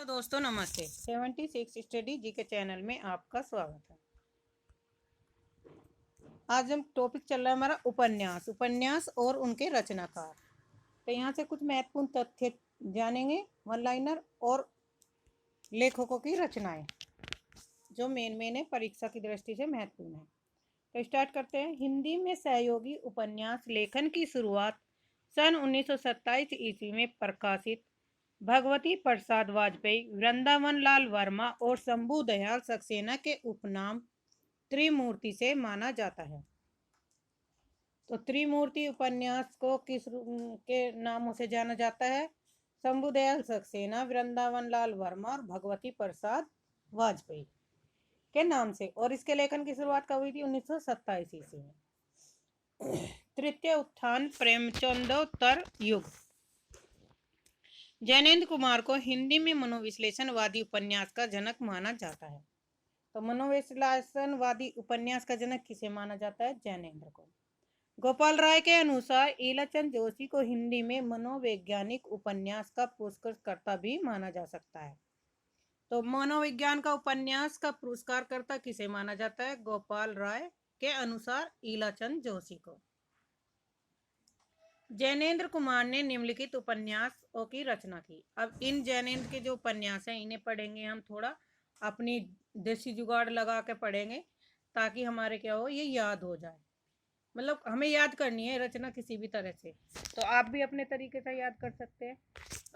तो दोस्तों नमस्ते। 76 स्टडी जी के चैनल में आपका स्वागत है। आज हम टॉपिक चल रहा है हमारा उपन्यास और उनके रचनाकार। तो यहाँ से कुछ महत्वपूर्ण तथ्य जानेंगे, वन लाइनर और लेखकों की रचनाएं जो मेन है, परीक्षा की दृष्टि से महत्वपूर्ण है। तो स्टार्ट करते हैं। हिंदी में सहयोगी उपन्यास लेखन की शुरुआत सन 1927 ईस्वी में प्रकाशित भगवती प्रसाद वाजपेयी, वृंदावन लाल वर्मा और शंभू दयाल सक्सेना के उपनाम त्रिमूर्ति से माना जाता है। तो त्रिमूर्ति उपन्यास को किस के नामों से जाना जाता है? शंभू दयाल सक्सेना, वृंदावन लाल वर्मा और भगवती प्रसाद वाजपेयी के नाम से। और इसके लेखन की शुरुआत कब हुई थी? 1927 ईस्वी में। तृतीय उत्थान प्रेमचंदोत्तर युग। जैनेन्द्र कुमार को हिंदी में मनोविश्लेषणवादी उपन्यास का जनक माना जाता है। तो मनोविश्लेषणवादी उपन्यास का जनक किसे माना जाता है? जैनेन्द्र को। गोपाल राय के अनुसार ईलाचंद जोशी को हिंदी में मनोवैज्ञानिक उपन्यास का पुरस्कारकर्ता भी माना जा सकता है। तो मनोविज्ञान का उपन्यास का पुरस्कारकर्ता किसे माना जाता है? गोपाल राय के अनुसार ईलाचंद जोशी को। जैनेन्द्र कुमार ने निम्नलिखित उपन्यासों की रचना की। अब इन जैनेन्द्र के जो उपन्यास हैं इन्हें पढ़ेंगे हम, थोड़ा अपनी देसी जुगाड़ लगा के पढ़ेंगे ताकि हमारे क्या हो, ये याद हो जाए। मतलब हमें याद करनी है रचना किसी भी तरह से, तो आप भी अपने तरीके से याद कर सकते हैं।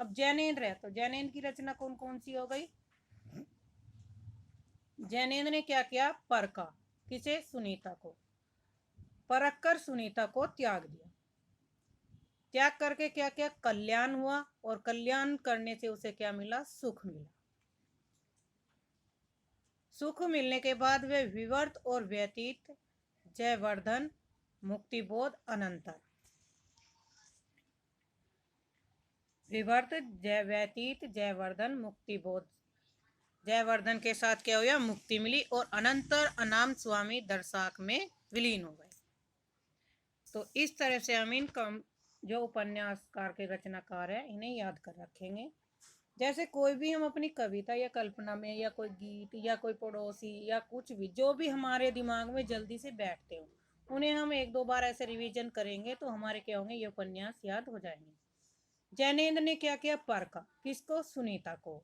अब जैनेन्द्र है तो जैनेन्द्र की रचना कौन कौन सी हो गई? जैनेन्द्र ने क्या किया? परखा। किसे? सुनीता को। परख कर सुनीता को त्याग दिया। त्याग करके क्या किया? कल्याण हुआ, और कल्याण करने से उसे क्या मिला? सुख मिला। सुख मिलने के बाद वे विवर्त और व्यतीत, जयवर्धन, मुक्तिबोध, अनंतर। विवर्त, जय व्यतीत, जयवर्धन, मुक्तिबोध। जयवर्धन के साथ क्या हुआ? मुक्ति मिली, और अनंतर अनाम स्वामी दर्शाक में विलीन हो गए। तो इस तरह से हम इन जो उपन्यासकार के रचनाकार है इन्हें याद कर रखेंगे। जैसे कोई भी हम अपनी कविता या कल्पना में, या कोई गीत या कोई पड़ोसी या कुछ भी जो भी हमारे दिमाग में जल्दी से बैठते हो, उन्हें हम एक दो बार ऐसे रिवीजन करेंगे तो हमारे क्या होंगे? ये उपन्यास याद हो जाएंगे। जैनेन्द्र ने क्या किया? परखा। किसको? सुनीता को।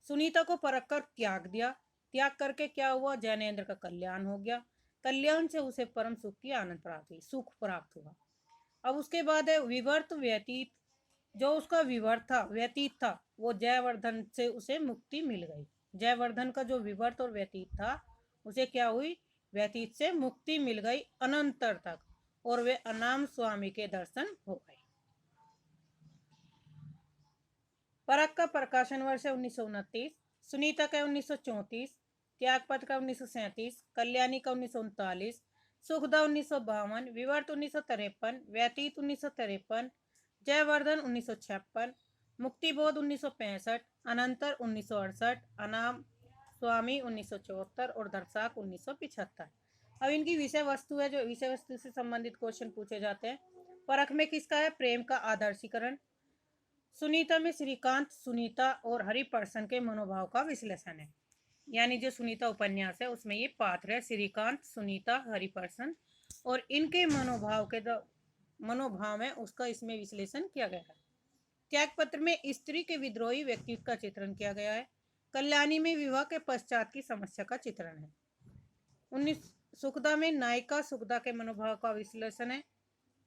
सुनीता को परख कर त्याग दिया। त्याग करके क्या हुआ? जैनेन्द्र का कल्याण हो गया। कल्याण से उसे परम सुख की आनंद प्राप्त हुई, सुख प्राप्त हुआ। अब उसके बाद है विवर्त व्यतीत। जो उसका विवर्त था, व्यतीत था, वो जयवर्धन से उसे मुक्ति मिल गई। जयवर्धन का जो विवर्त और व्यतीत था उसे क्या हुई? व्यतीत से मुक्ति मिल गई अनंतर तक, और वे अनाम स्वामी के दर्शन हो गए। परख का प्रकाशन वर्ष है 1929, सुनीता का 1934, त्यागपत्र का 1937, कल्याणी का 1939, सुखदा 1952, विवर्त 1953, व्यतीत 1953, जयवर्धन 1956, मुक्तिबोध 1965, अनंतर 1968, अनाम स्वामी 1974 और दर्शाक 1975। अब इनकी विषय वस्तु है, जो विषय वस्तु से संबंधित क्वेश्चन पूछे जाते हैं। परख में किसका है? प्रेम का आदर्शीकरण। सुनीता में श्रीकांत, सुनीता और हरिपर्सन के मनोभाव का विश्लेषण है। यानी जो सुनीता उपन्यास है उसमें ये पात्र है श्रीकांत, सुनीता, हरिपर्सन, और इनके मनोभाव के जो मनोभाव है उसका इसमें विश्लेषण किया गया है। त्यागपत्र में स्त्री के विद्रोही व्यक्तित्व का चित्रण किया गया है। कल्याणी में विवाह के पश्चात की समस्या का चित्रण है। 19 सुखदा में नायिका सुखदा के मनोभाव का विश्लेषण है।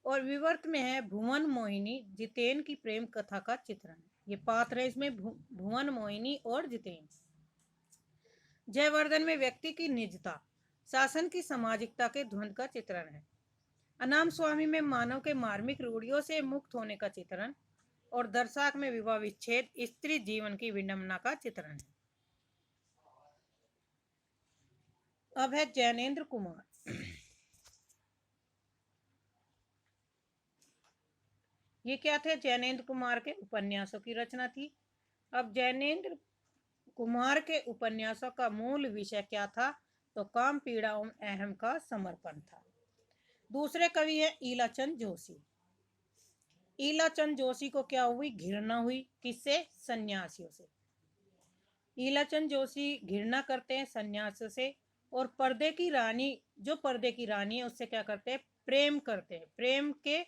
और विवर्त में है भुवन मोहिनी जितेन की प्रेम कथा का चित्रण। ये पात्र है इसमें भुवन मोहिनी और जितेन। जयवर्धन में व्यक्ति की निजता, शासन की सामाजिकता के द्वंद्व का चित्रण है। अनाम स्वामी में मानव के मार्मिक रूढ़ियों से मुक्त होने का चित्रण, और दर्शाक में विवाह विच्छेद, स्त्री जीवन की विडंबना का चित्रण है। अब है जैनेन्द्र कुमार। ये क्या थे? जैनेन्द्र कुमार के उपन्यासों की रचना थी। अब जैनेन्द्र कुमार के उपन्यासों का मूल विषय क्या था? तो काम, पीड़ा एवं अहम का समर्पण था। दूसरे कवि है ईलाचंद जोशी। ईलाचंद जोशी को क्या हुई? घृणा हुई। किससे? सन्यासियों से। ईलाचंद जोशी घृणा करते हैं सन्यास से, और पर्दे की रानी, जो पर्दे की रानी है उससे क्या करते हैं, प्रेम करते हैं, प्रेम के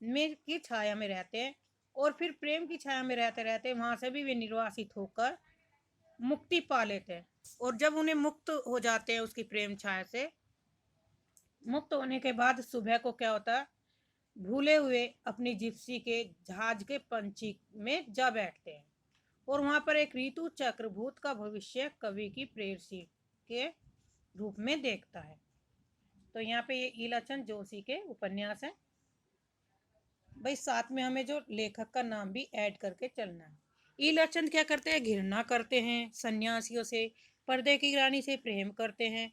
में की छाया में रहते हैं, और फिर प्रेम की छाया में रहते रहते वहां से भी वे निर्वासित होकर मुक्ति पा लेते हैं। और जब उन्हें मुक्त हो जाते हैं उसकी प्रेम छाया से, मुक्त होने के बाद सुबह को क्या होता है, भूले हुए अपनी जिप्सी के जहाज के पंछी में जा बैठते हैं, और वहां पर एक ऋतु चक्र भूत का भविष्य कवि की प्रेयसी के रूप में देखता है। तो यहाँ पे ये ईलाचंद जोशी के उपन्यास है भाई। साथ में हमें जो लेखक का नाम भी ऐड करके चलना है। ईलाचंद क्या करते हैं, घृणा करते हैं सन्यासियों से, पर्दे की रानी से प्रेम करते हैं,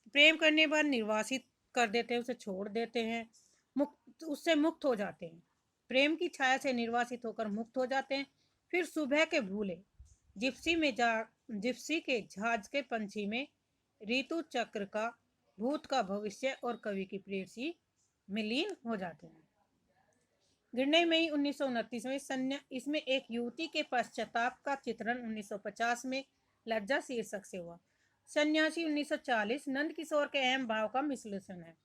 प्रेम करने बाद निर्वासित कर देते हैं, उसे छोड़ देते हैं, मुक्त, उससे मुक्त हो जाते हैं, प्रेम की छाया से निर्वासित होकर मुक्त हो जाते हैं। फिर सुबह के भूले जिप्सी में जा जिप्सी के जहाज के पंछी में ऋतु चक्र का, भूत का भविष्य और कवि की प्रेयसी में लीन हो जाते हैं। गिरने में ही 1929 में सन्या इसमें एक युवती के पश्चाताप का चित्रण 1950 में लज्जा शीर्षक से हुआ। सन्यासी 1940 नंद किशोर के अहम भाव का विश्लेषण है।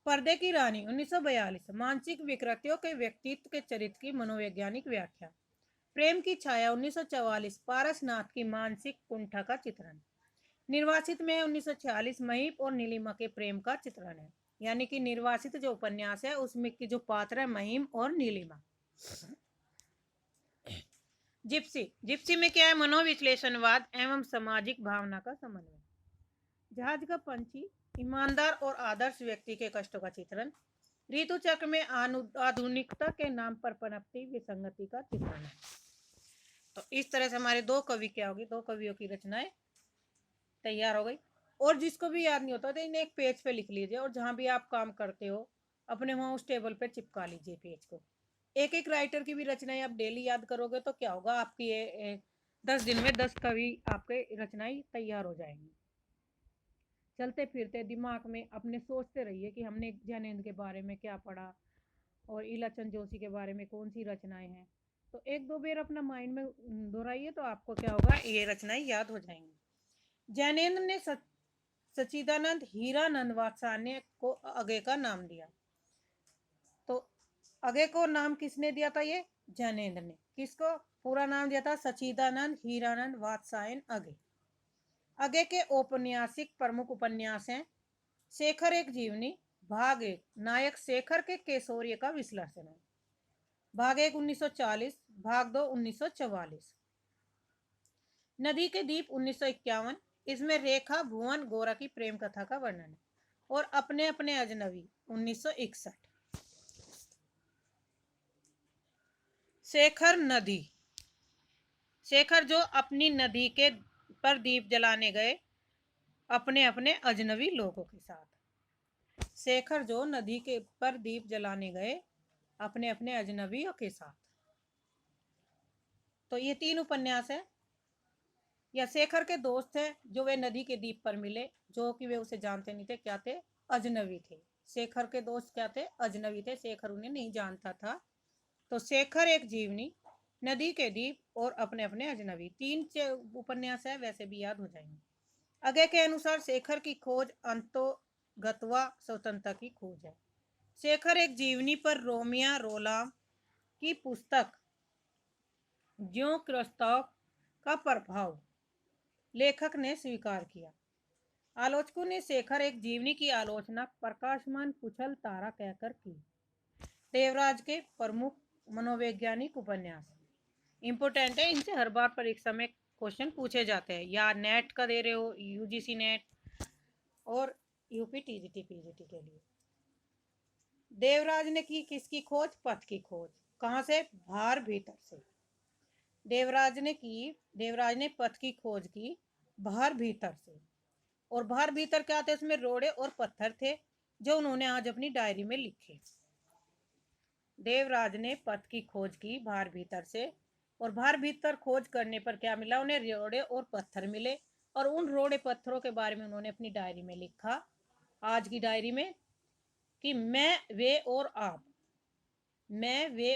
पर्दे की रानी 1942 मानसिक विकृतियों के व्यक्तित्व के चरित्र की मनोवैज्ञानिक व्याख्या। प्रेम की छाया 1944 पारसनाथ की मानसिक कुंठा का चित्रण। निर्वासित में 1946 महीप और नीलिमा के प्रेम का चित्रण है। यानी कि निर्वासित जो उपन्यास है उसमें की जो पात्र है महिम और नीलिमा। जिप्सी, जिप्सी में क्या है, मनोविश्लेषणवाद एवं सामाजिक भावना का समन्वय। जहाज का पंछी ईमानदार और आदर्श व्यक्ति के कष्टों का चित्रण। ऋतु चक्र में आधुनिकता के नाम पर पनपती विसंगति का चित्रण है। तो इस तरह से हमारे दो कवि क्या होगी, दो कवियों की रचनाएं तैयार हो गई। और जिसको भी याद नहीं होता तो इन्हें एक पेज पे लिख लीजिए, और जहां भी आप काम करते हो अपने वहां उस टेबल पे चिपका लीजिए पेज को। एक एक राइटर की भी रचनाएं आप डेली याद करोगे तो क्या होगा, आपकी ये 10 दिन में 10 कवि आपके रचनाएं तैयार हो जाएंगी। चलते फिरते दिमाग में अपने सोचते रहिए कि हमने जैनेन्द्र के बारे में क्या पढ़ा और ईलाचंद जोशी के बारे में कौन सी रचनाएं हैं। तो एक दो बार अपना माइंड में दोहराइए तो आपको क्या होगा, ये रचनाएं याद हो जाएंगी। जैनेन्द्र ने सच्चिदानंद हीरानंद वात्सायन को अगे का नाम दिया। तो अगे को नाम किसने दिया था, ये जैनेन्द्र ने। किसको पूरा नाम दिया था, सच्चिदानंद हीरानंद वात्सायन अगे। अगे के औपन्यासिक प्रमुख उपन्यास हैं शेखर एक जीवनी, भाग एक नायक शेखर के केशौर्य का विश्लेषण है, भाग एक 1940, भाग दो 1944। नदी के दीप 1951, इसमें रेखा भुवन गोरा की प्रेम कथा का वर्णन है। और अपने अपने अजनबी 1961। शेखर नदी, शेखर जो अपनी नदी के पर दीप जलाने गए अपने अपने अजनबी लोगों के साथ। शेखर जो नदी के पर दीप जलाने गए अपने अपने अजनबियों के साथ। तो ये 3 उपन्यास है। या शेखर के दोस्त थे जो वे नदी के दीप पर मिले, जो कि वे उसे जानते नहीं थे, क्या थे, अजनबी थे। शेखर के दोस्त क्या थे, अजनबी थे, शेखर उन्हें नहीं जानता था। तो शेखर एक जीवनी, नदी के दीप और अपने अपने अजनबी, 3 उपन्यास है, वैसे भी याद हो जाएंगे। अगे के अनुसार शेखर की खोज अंतोगत्वा स्वतंत्रता की खोज है। शेखर एक जीवनी पर रोमिया रोलाम की पुस्तक ज्यों क्रिस्तोफ का प्रभाव लेखक ने स्वीकार किया। आलोचकों ने शेखर एक जीवनी की आलोचना प्रकाशमान कुशल तारा कहकर की। देवराज के प्रमुख मनोवैज्ञानिक उपन्यास इंपोर्टेंट है, इनसे हर बार परीक्षा में क्वेश्चन पूछे जाते हैं, या नेट का दे रहे हो, यूजीसी नेट और यूपी टीजीटी पीजीटी के लिए। देवराज ने की किसकी खोज, पथ की खोज। कहां से, बाहर भीतर से। देवराज ने पथ की खोज की बाहर भीतर से। और बाहर भीतर क्या थे, उसमें रोड़े और पत्थर थे जो उन्होंने आज अपनी डायरी में लिखे। देवराज ने पथ की खोज की बाहर भीतर से, और बाहर भीतर खोज करने पर क्या मिला, उन्हें रोड़े और पत्थर मिले, और उन रोड़े पत्थरों के बारे में उन्होंने अपनी डायरी में लिखा, आज की डायरी में, कि मैं वे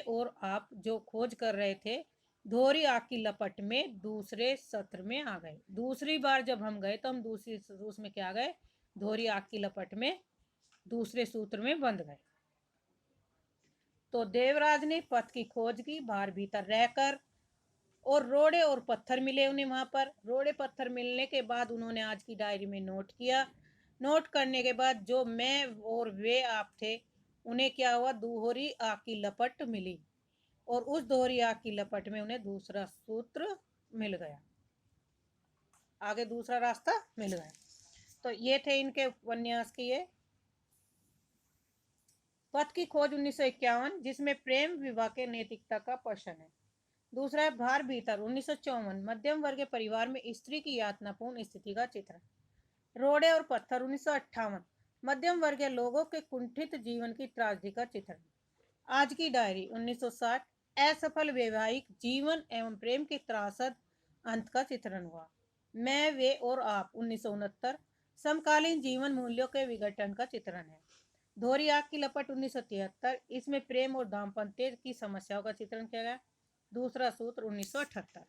और आप जो खोज कर रहे थे धोरी आग की लपट में दूसरे सत्र में आ गए। दूसरी बार जब हम गए तो हम दूसरी उसमें क्या गए, धोरी आग की लपट में दूसरे सूत्र में बंध गए। तो देवराज ने पथ की खोज की बाहर भीतर रहकर, और रोड़े और पत्थर मिले उन्हें वहां पर। रोड़े पत्थर मिलने के बाद उन्होंने आज की डायरी में नोट किया। नोट करने के बाद जो मैं और वे आप थे, उन्हें क्या हुआ, दोहरी आग की लपट मिली, और उस दोहरी आग की लपट में उन्हें दूसरा सूत्र मिल गया, आगे दूसरा रास्ता मिल गया। तो ये थे इनके उपन्यास की ये पथ की खोज 1951, जिसमें प्रेम विवाह के नैतिकता का प्रश्न है। दूसरा है भार भीतर 1954, मध्यम वर्गीय परिवार में स्त्री की यातनापूर्ण स्थिति का चित्रण। रोड़े और पत्थर 1958, मध्यम वर्गीय लोगों के कुंठित जीवन की त्रासदी का चित्रण। आज की डायरी 1960, असफल वैवाहिक जीवन एवं प्रेम के त्रासद अंत का चित्रण हुआ। मैं वे और आप 1969, समकालीन जीवन मूल्यों के विघटन का चित्रण है। धोरी आग की लपट 1973, इसमें प्रेम और दाम्पत्य की समस्याओं का चित्रण किया गया। दूसरा सूत्र 1978।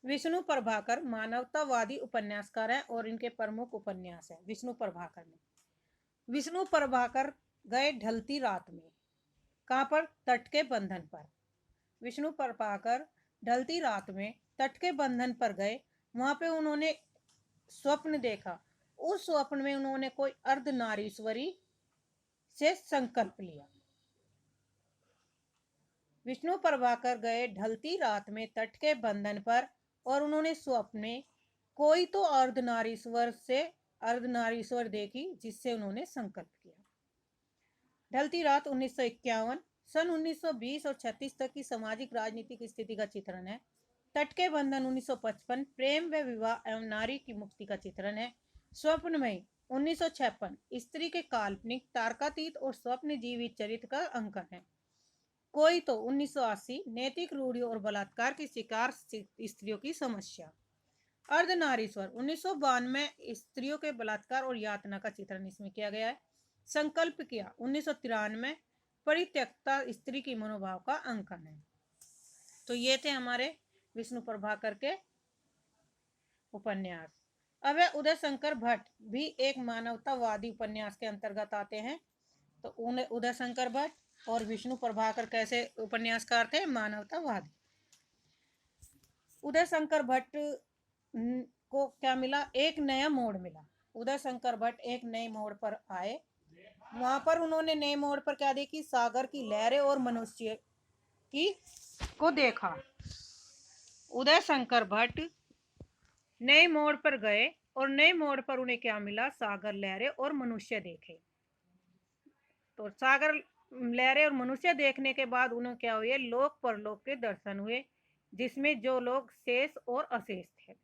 विष्णु प्रभाकर मानवतावादी उपन्यासकार हैं और इनके प्रमुख उपन्यास हैं। विष्णु प्रभाकर गए ढलती रात में, कहाँ पर, तट के बंधन पर। विष्णु प्रभाकर ढलती रात में तट के बंधन पर गए। वहां पे उन्होंने स्वप्न देखा। उस स्वप्न में उन्होंने कोई अर्धनारीश्वरी से संकल्प लिया। विष्णु प्रभाकर गए ढलती रात में तट के बंधन पर, और उन्होंने स्वप्न में कोई तो अर्धनारीश्वर देखी, जिससे उन्होंने संकल्प किया। ढलती रात 1951, सन 1920 और 36 तक की सामाजिक राजनीतिक स्थिति का चित्रण है। तट के बंधन 1955, प्रेम व विवाह एवं नारी की मुक्ति का चित्रण है। स्वप्नमयी 1956, स्त्री के काल्पनिक, तार्कातीत और स्वप्न जीवित चरित्र का अंकन है। कोई तो 1980, नैतिक रूढ़ियों और बलात्कार की शिकार स्त्रियों की समस्या। अर्धनारीश्वर 1992, स्त्रियों के बलात्कार और यातना का चित्रण इसमें किया गया है। संकल्प किया 1993, परित्यक्ता स्त्री की मनोभाव का अंकन है। तो ये थे हमारे विष्णु प्रभाकर के उपन्यास। अब उदय शंकर भट्ट भी एक मानवतावादी उपन्यास के अंतर्गत आते हैं। तो उन्हें उदय शंकर भट्ट और विष्णु प्रभाकर कैसे उपन्यासकार थे, मानवतावादी। उदय शंकर भट्ट को क्या मिला, एक नया मोड़ मिला। उदय शंकर भट्ट एक नए मोड़ पर आए। वहां पर उन्होंने नए मोड़ पर क्या देखी, सागर की लहरें और मनुष्य की को देखा। उदय शंकर भट्ट नए मोड़ पर गए, और नए मोड़ पर उन्हें क्या मिला, सागर, लहरें और मनुष्य देखे। तो सागर, लहरें और मनुष्य देखने के बाद उन्हें क्या हुए, लोक परलोक के दर्शन हुए, जिसमें जो लोग शेष और अशेष थे।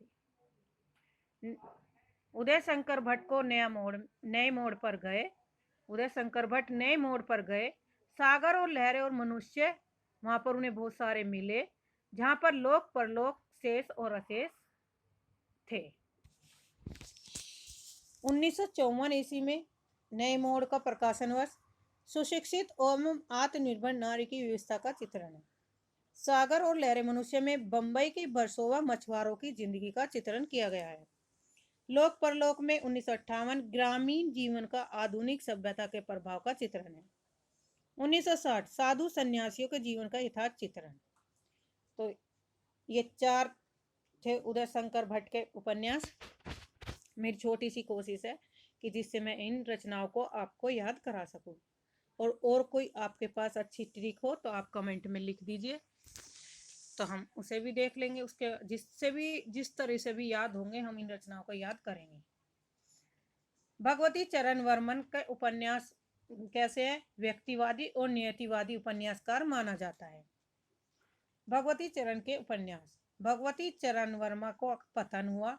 उदय शंकर भट्ट को नए मोड़ पर गए। उदय शंकर भट्ट नए मोड़ पर गए। सागर और लहरें और मनुष्य वहां पर उन्हें बहुत सारे मिले, जहां पर लोक परलोक, शेष और अशेष थे। 1954 ईस्वी में नए मोड़ का प्रकाशन वर्ष, सुशिक्षित एवं आत्मनिर्भर नारी की व्यवस्था का चित्रण है। सागर और लहरें मनुष्य में बंबई की बरसोवा मछुआरों की जिंदगी का चित्रण किया गया है। लोक परलोक में 1958 ग्रामीण जीवन का आधुनिक सभ्यता के प्रभाव का चित्रण है। 1960 साधु सन्यासियों के जीवन का यथार्थ चित्रण। तो ये 4 थे उदय शंकर भट्ट के उपन्यास। मेरी छोटी सी कोशिश है कि जिससे मैं इन रचनाओं को आपको याद करा सकूं। और कोई आपके पास अच्छी ट्रिक हो तो आप कमेंट में लिख दीजिए, तो हम उसे भी देख लेंगे। उसके जिस तरह से भी याद होंगे, हम इन रचनाओं को याद करेंगे। भगवती चरण वर्मन के उपन्यास कैसे है, व्यक्तिवादी और नियतिवादी उपन्यासकार माना जाता है। भगवती चरण के उपन्यास, भगवती चरण वर्मा को पतन हुआ।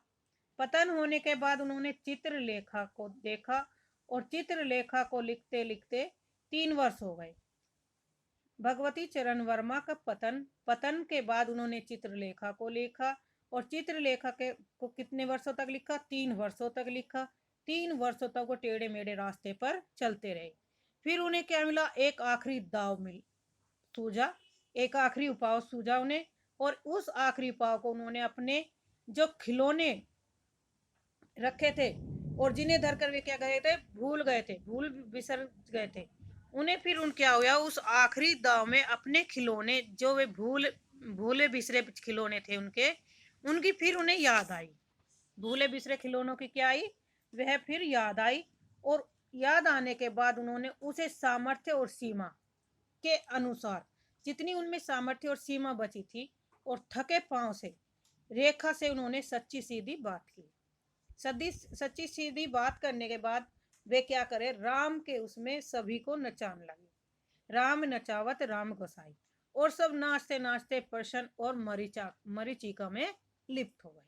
पतन होने के बाद उन्होंने चित्रलेखा को देखा, और चित्रलेखा को लिखते लिखते 3 वर्ष हो गए। भगवती चरण वर्मा का पतन के बाद उन्होंने चित्रलेखा को लिखा, और चित्रलेखा को कितने वर्षों तक लिखा, 3 वर्षों तक लिखा। 3 वर्षों तक वो टेढ़े मेढ़े रास्ते पर चलते रहे। फिर उन्हें क्या मिला, एक आखिरी दाव सूझा, एक आखिरी उपाय सूझा उन्हें, और उस आखिरी उपाय को उन्होंने अपने जो खिलौने रखे थे और जिन्हें धरकर वे क्या गए थे, भूल गए थे, भूल बिसर गए थे, उन्हें फिर उन क्या हुआ, उस आखिरी दाव में अपने खिलौने जो वे भूले बिसरे खिलौने थे उनके, उनकी फिर उन्हें याद आई। भूले बिसरे खिलौनों की क्या आई, वह फिर याद आई, और याद आने के बाद उन्होंने उसे सामर्थ्य और सीमा के अनुसार, जितनी उनमें सामर्थ्य और सीमा बची थी, और थके पांव से रेखा से उन्होंने सच्ची सीधी बात की। सच्ची सीधी बात करने के बाद वे क्या करे, राम के उसमें सभी को नचाने लगे। राम नचावत राम गोसाई, और सब नाचते नाचते प्रसन्न और मरीचिका में लिप्त हो गए।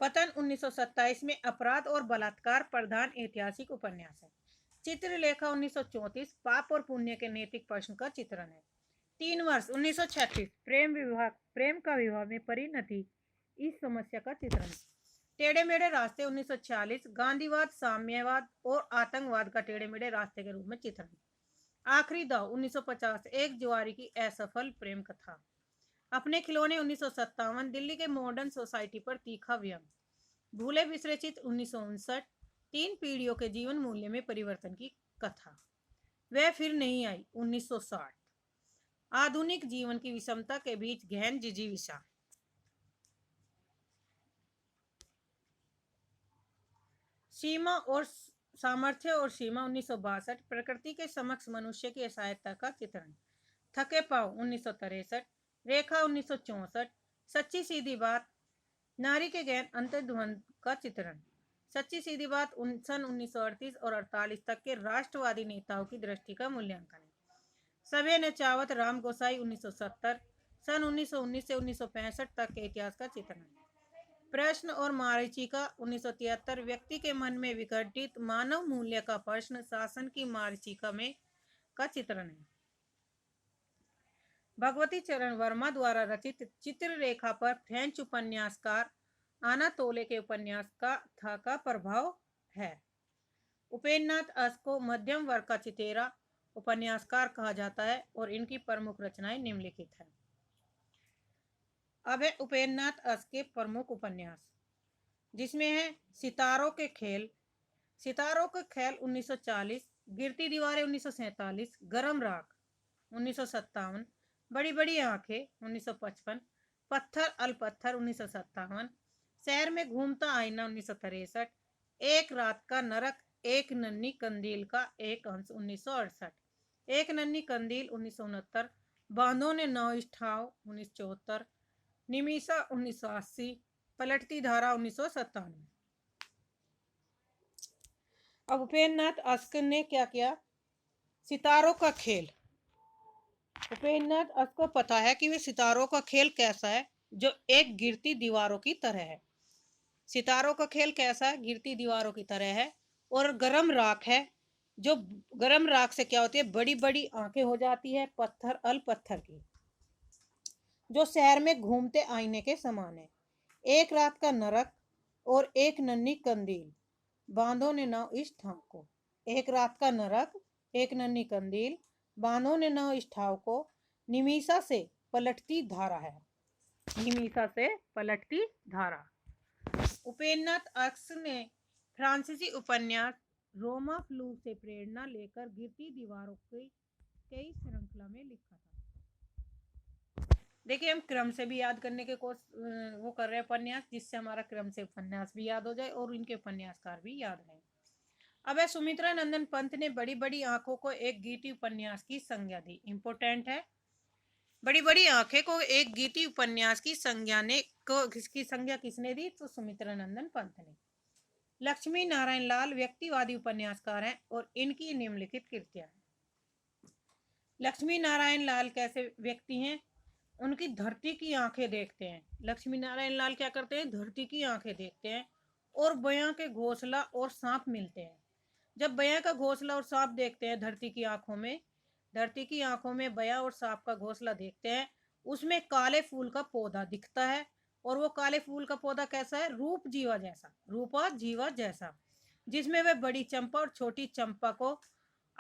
पतन 1927 में अपराध और बलात्कार प्रधान ऐतिहासिक उपन्यास है। चित्रलेखा 1934 पाप और पुण्य के नैतिक प्रश्न का चित्रण है। 3 वर्ष 1936 प्रेम का विवाह में परिणति, इस समस्या का चित्रण है। टेढ़े मेढ़े रास्ते 1946 गांधीवाद, साम्यवाद और आतंकवाद का टेढ़े मेढ़े रास्ते के रूप में चित्रण। आखिरी दाव 1950 एक जुआरी की असफल प्रेम कथा। अपने खिलौने 1957 दिल्ली के मॉडर्न सोसाइटी पर तीखा व्यंग। भूले बिसरे चित्र 1959 3 पीढ़ियों के जीवन मूल्य में परिवर्तन की कथा। वह फिर नहीं आई 1960 आधुनिक जीवन की विषमता के बीच गहन जिजीविषा। सीमा और सामर्थ्य और सीमा 1962 प्रकृति के समक्ष मनुष्य की असहायता का चित्रण। थके पाव 1963 रेखा 1964 सच्ची सीधी बात नारी के गहन अंतर्द्वंद का चित्रण। सच्ची सीधी बात सन 1938 और 48 तक के राष्ट्रवादी नेताओं की दृष्टि का मूल्यांकन है। सभे नचावत राम गोसाई 1970 सन 1919 से 1965 तक के इतिहास का चित्रण। प्रश्न और मारीचिका 1973 व्यक्ति के मन में विघटित मानव मूल्य का प्रश्न शासन की मारीचिका में का चित्रण है। भगवती चरण वर्मा द्वारा रचित चित्ररेखा पर फ्रेंच उपन्यासकार आनातोले के उपन्यास का प्रभाव है। उपेन्द्रनाथ अस को मध्यम वर्ग का चितेरा उपन्यासकार कहा जाता है और इनकी प्रमुख रचनाएं निम्नलिखित हैं। अब है उपेन्द्रनाथ अस के प्रमुख उपन्यास, जिसमें है सितारों के खेल। सितारों के खेल 1940, गिरती दीवारें 1947, गरम राख 1957, बड़ी बड़ी आंखें 1955, पत्थर अल पत्थर 1957, शहर में घूमता आईना 1963, एक रात का नरक, एक नन्ही कंदील का एक अंश 1968, एक नन्ही कंदील 1969, बांधों ने नाव ठाव 1974, निमिषा 1980, पलटती धारा 1997। अब उपेन्द्रनाथ अस्क ने क्या किया, सितारों का खेल। उपेन्द्रनाथ अस्क को पता है कि वे सितारों का खेल कैसा है, जो एक गिरती दीवारों की तरह है। सितारों का खेल कैसा है, गिरती दीवारों की तरह है, और गरम राख है, जो गरम राख से क्या होती है, बड़ी बड़ी आंखें हो जाती है, पत्थर अल पत्थर की, जो शहर में घूमते आईने के समान है। एक रात का नरक और एक नन्ही कंदील, बांधों ने नाव इस ठाव को। एक रात का नरक, एक नन्ही कंदील, बांधों ने नाव इस ठाव को, निमिषा से पलटती धारा है। निमिषा से पलटती धारा। उपेन्द्रनाथ अक्स ने फ्रांसीसी उपन्यास रोमा फ्लू से प्रेरणा लेकर गिरती दीवारों की कई श्रृंखला में लिखा था। देखिए, हम क्रम से भी याद करने के वो कर रहे हैं उपन्यास, जिससे हमारा क्रम से उपन्यास भी याद हो जाए और इनके उपन्यासकार भी याद रहे। अब है सुमित्रा नंदन पंत ने बड़ी बड़ी आंखों को एक गीति उपन्यास की संज्ञा दी। इंपोर्टेंट है, बड़ी बड़ी आंखें को एक गीति उपन्यास की संज्ञा किसने दी, तो सुमित्रा नंदन पंत ने। लक्ष्मी नारायण लाल व्यक्तिवादी उपन्यासकार हैं और इनकी निम्नलिखित कृतियां हैं। लक्ष्मी नारायण लाल कैसे व्यक्ति हैं, उनकी धरती की आंखें देखते हैं। लक्ष्मी नारायण लाल क्या करते हैं, धरती की आंखें देखते हैं और बयां के घोंसला और सांप मिलते हैं। जब बयां का घोंसला और सांप देखते हैं धरती की आंखों में बयां और सांप का घोंसला देखते हैं, उसमें काले फूल का पौधा दिखता है, और वो काले फूल का पौधा कैसा है, रूपा जीवा जैसा, जिसमें वे बड़ी चंपा और छोटी चंपा को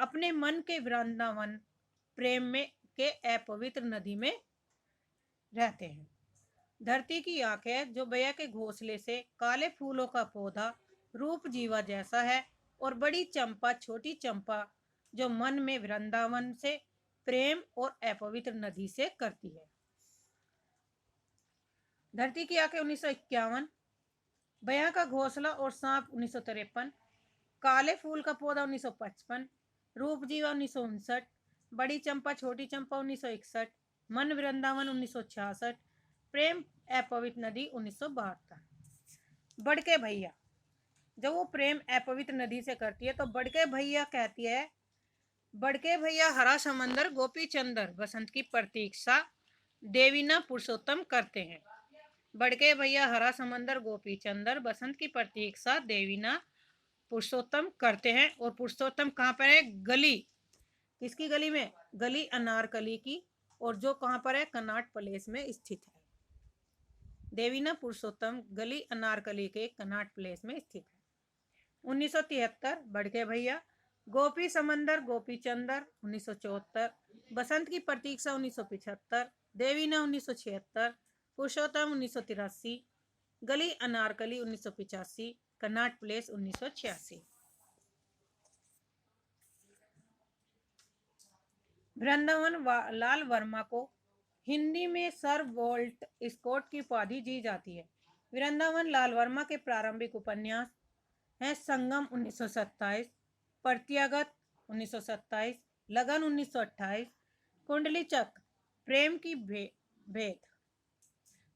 अपने मन के वृंदावन प्रेम में के अपवित्र नदी में रहते हैं। धरती की आंखें जो बया के घोंसले से काले फूलों का पौधा रूप जीवा जैसा है, और बड़ी चंपा छोटी चंपा जो मन में वृंदावन से प्रेम और अपवित्र नदी से करती है। धरती की आंखें 1951, बया का घोंसला और सांप 1953, काले फूल का पौधा 1955, रूप जीवा 1959, बड़ी चंपा छोटी चंपा 1961, मन वृंदावन 1966, प्रेम अपवित्र नदी 1972। बड़के भैया, जब वो प्रेम अपवित्र नदी से करती है तो बड़के भैया कहती है, बड़के भैया हरा समंदर गोपी चंदर बसंत की प्रतीक्षा देवीना पुरुषोत्तम करते हैं। बड़के भैया हरा समंदर गोपी चंदर बसंत की प्रतीक्षा देवीना पुरुषोत्तम करते हैं। और पुरुषोत्तम कहाँ पर है? गली, किसकी गली में? गली अनारकली की, और जो कहाँ पर है? कनाट प्लेस में स्थित है। देवीना पुरुषोत्तम गली अनारकली के कनाट प्लेस में स्थित है। 1973 बड़के भैया, गोपी समंदर गोपी चंदर 1974, बसंत की प्रतीक्षा 1975, देवीना 1976, पुरुषोत्तम 1983, गली अनारकली 1985, कनाट प्लेस 1986। वृंदावन लाल वर्मा को हिंदी में सर वोल्ट स्कॉट की उपाधि दी जाती है। वृंदावन लाल वर्मा के प्रारंभिक उपन्यास हैं संगम 1927, प्रत्यागत 1927, लगन 1928, कुंडली चक्र, प्रेम की भेद।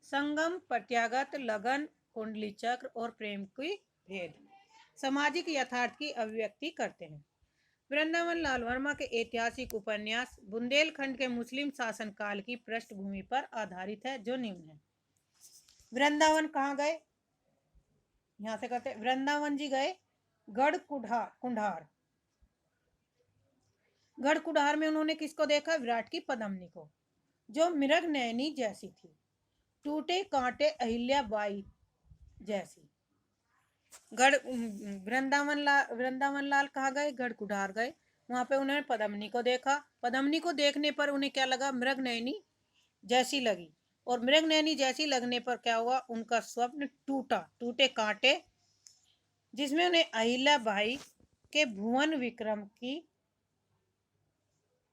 संगम, प्रत्यागत, लगन, कुंडली चक्र और प्रेम की भेद सामाजिक यथार्थ की अभिव्यक्ति करते हैं। वृंदावन लाल वर्मा के ऐतिहासिक उपन्यास बुंदेलखंड के मुस्लिम शासन काल की पृष्ठभूमि पर आधारित है, जो निम्न है। वृंदावन कहाँ गए? यहां से करते, वृंदावन जी गए गढ़ कुंडार। गढ़ कुंडार में उन्होंने किसको देखा? विराट की पद्मिनी को, जो मृग नयनी जैसी थी, टूटे कांटे अहिल्याबाई जैसी। वृंदावन लाल कहाँ गए? गढ़ कुंडार गए। वहां पे उन्होंने पद्मिनी को देखा। पद्मिनी को देखने पर उन्हें क्या लगा? मृग नयनी जैसी लगी। और मृग नयनी जैसी लगने पर क्या हुआ? उनका स्वप्न टूटा, टूटे कांटे, जिसमें उन्हें अहिल्याबाई के भुवन विक्रम की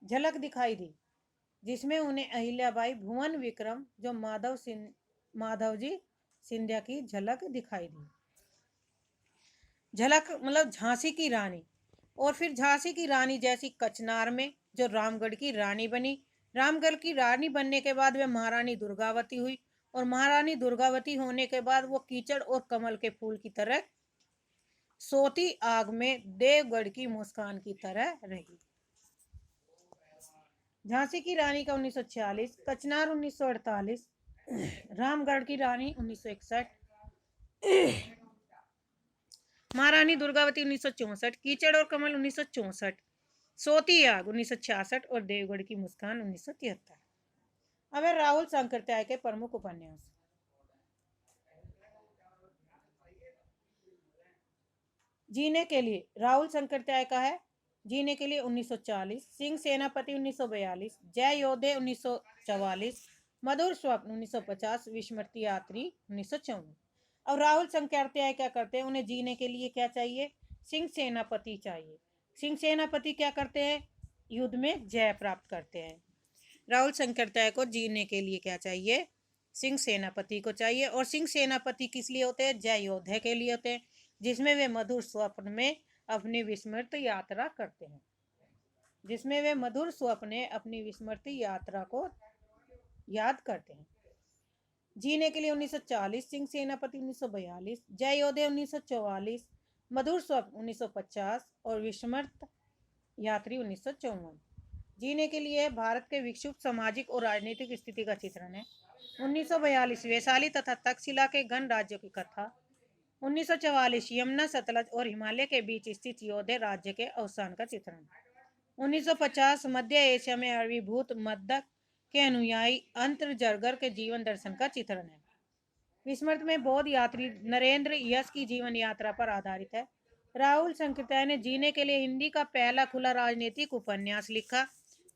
झलक दिखाई दी, जिसमें उन्हें अहिल्याबाई भुवन विक्रम जो माधवजी सिंधिया की झलक दिखाई दी। झलक मतलब झांसी की रानी। और फिर झांसी की रानी जैसी कचनार में जो रामगढ़ की रानी बनी। रामगढ़ की रानी बनने के बाद वह महारानी दुर्गावती हुई, और महारानी दुर्गावती होने के बाद वो कीचड़ और कमल के फूल की तरह सोती आग में देवगढ़ की मुस्कान की तरह रही। झांसी की रानी का 1946, कचनार 1948, रामगढ़ की रानी 1961, महारानी दुर्गावती 1964, कीचड़ और कमल 1964, सोती आग 1966 और देवगढ़ की मुस्कान 1973। अब है राहुल शंकरत्याय के प्रमुख उपन्यास। जीने के लिए राहुल शंकरत्याय का है जीने के लिए 1940, सिंह सेनापति 1942, जय योद्धे 1944, मधुर स्वप्न 1950, विस्मृति यात्री 1954। अब राहुल शंकरत्याय क्या करते हैं? उन्हें जीने के लिए क्या चाहिए? सिंह सेनापति चाहिए। सिंह सेनापति क्या करते हैं? युद्ध में जय प्राप्त करते हैं। राहुल शंकरत्याय को जीने के लिए क्या चाहिए? सिंह सेनापति को चाहिए। और सिंह सेनापति किस लिए होते हैं? जय योद्धे के लिए होते हैं, जिसमें वे मधुर स्वप्न में अपनी विस्मृत यात्रा करते हैं, जिसमें वे मधुर स्वप्न अपनी विस्मृत यात्रा को याद करते हैं। जीने के लिए 1940, सिंह सेनापति 1942, जय योद्धे 1944, मधुर स्वप्न 1950 और विस्मृत यात्री 1954। जीने के लिए भारत के विक्षुब्ध सामाजिक और राजनीतिक स्थिति का चित्रण है। 1942 वैशाली तथा तक्षशिला के गण राज्यों की कथा। 1944 यमुना सतलज और हिमालय के बीच स्थित योद्धे राज्य के अवसान का चित्रण। 1950 मध्य एशिया में अरबीभूत मद्दक के अनुयायी अंतर जरगर के जीवन दर्शन का चित्रण है। विस्मृत में बौद्ध यात्री नरेंद्र यश की जीवन यात्रा पर आधारित है। राहुल संकृत्याय ने जीने के लिए हिंदी का पहला खुला राजनीतिक उपन्यास लिखा।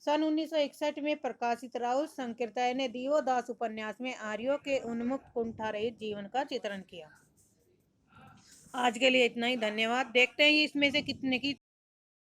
सन 1961 में प्रकाशित राहुल संकृत्याय ने दिवोदास उपन्यास में आर्यों के उन्मुक्त कुंठा रहित जीवन का चित्रण किया। आज के लिए इतना ही, धन्यवाद। देखते हैं इसमें से कितने की